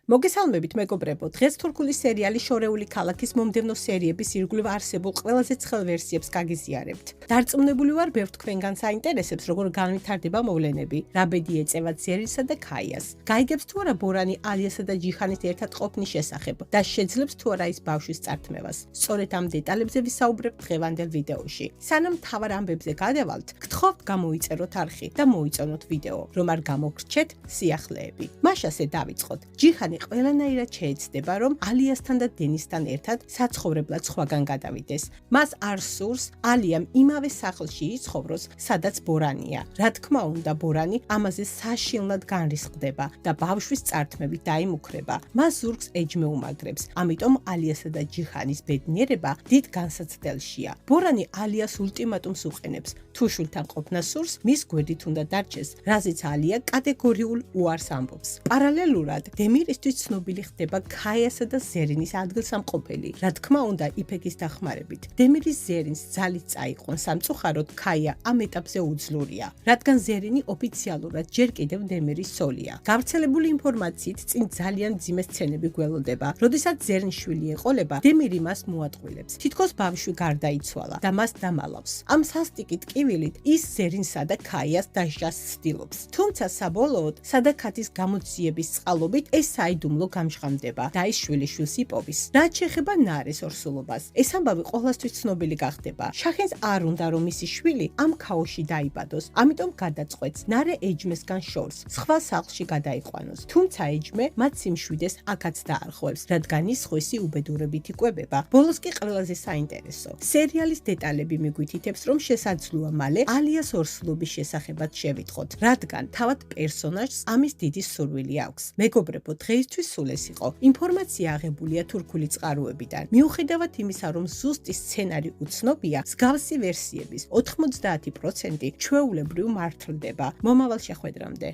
მოგესალმებით მეგობრებო, დღეს თურქული სერიალი შორეული ქალაქის მომდევნო სერიების ირგვლივ არსებულ ყველაზე ცხელ ვერსიებს გაგიზიარებთ. დარწმუნებული ვარ, ბევრ თქვენგანს აინტერესებს, როგორ განვითარდება მოვლენები, რა ბედი ეწევა ზერინსა და ქაიას. გაიგებს თუ არა ბორანი ალიასა და ჯიჰანის ერთად ყოფნის შესახებ და შეძლებს თუ არა ის ბავშვის წართმევას. სწორედ ამ დეტალებზე ვისაუბრებთ დღევანდელ ვიდეოში. სანამ მთავარ ამბებზე გადავალთ, გთხოვთ გამოიწეროთ არხი და მოიწონოთ ვიდეო, რომ არ გამოგრჩეთ სიახლეები. მას ასე დავიწყოთ. ჯიჰანი ყველანაირად შეეცდება, რომ ალიასთან და დენისთან ერთად საცხოვრებლად სხვაგან გადავიდეს. მას არ სურს ალიამ იმავე სახლში იცხოვროს, სადაც ბორანია. რა თქმა უნდა, ბორანი ამაზე საშინლად განრისხდება და ბავშვის წართმევით დაიმუქრება. მას ზურგს ეჯმე უმაგრებს, ამიტომ ალიასა და ჯიჰანის ბედნიერება დიდ განსაცდელშია. ბორანი ალიას ულტიმატუმს უყენებს, თუ შვილთან ყოფნა სურს, მის გვერდით უნდა დარჩეს, რაზეც ალია კატეგორიულ უარს ამბობს. პარალელურად, დემირისთვის ცნობილი ხდება ქაიასა და ზერინის ადგილსამყოფელი. რა თქმა უნდა, იფეგის დახმარებით. დემირის ზერინს ძალით წაიყვან სამწუხაროდ, ქაია ამ ეტაპზე უძლურია, რადგან ზერინი ოფიციალურად ჯერ კიდევ დემირის ცოლია. გავრცელებული ინფორმაციით წინ ძალიან მძიმე სცენები გველოდება. როდესაც ზერინის შვილი ეყოლება, დემირი მას მოატყვილებს. თითქოს ბავშვი გარდაიცვალა და მას დამალავს. ამ სასტიკი ტკივილით ის ზერინსა და ქაიას დასჯას ცდილობს. თუმცა საბოლოოდ, სადაქათის გამოძიების წყალობით ეს საიდუმლო გამჟღავდება და ის შვილიშვილს იპოვის. რაც შეეხება ნარეს ორსულობას, ეს ამბავი ყოველთვის ცნობილი გახდება. შაჰენს არ უნდა, რომ მისი შვილი ამ ქაოსში დაიბადოს, ამიტომ გადაწყვეტს ნარე ეჯმესგან შორს, სხვა სახლში გადაიყვანოს. თუმცა ეჯმე მათ სიმშვიდეს აქაც დაარღვევს, რადგან ის ხვისი უბედურებით იკვებება. ბოლოს კი ყველაზე საინტერესო. სერიალის დეტალები მიგვითითებს, რომ შესაძლოა მალე ალიას ორსულობის შესახებაც შევიტყოთ, რადგან თავად პერსონაჟს ამის დიდი სურვილი აქვს. მეგობრებო, დღეისთვის სულ ეს იყო. ინფორმაცია აღებულია თურქული წყაროებიდან. მიუხედავად იმისა, რომ ზუსტი სცენარი უცნობია, მსგავსი ვერსიების 90% ჩვეულებრივ მართლდება. მომავალ შეხვედრამდე.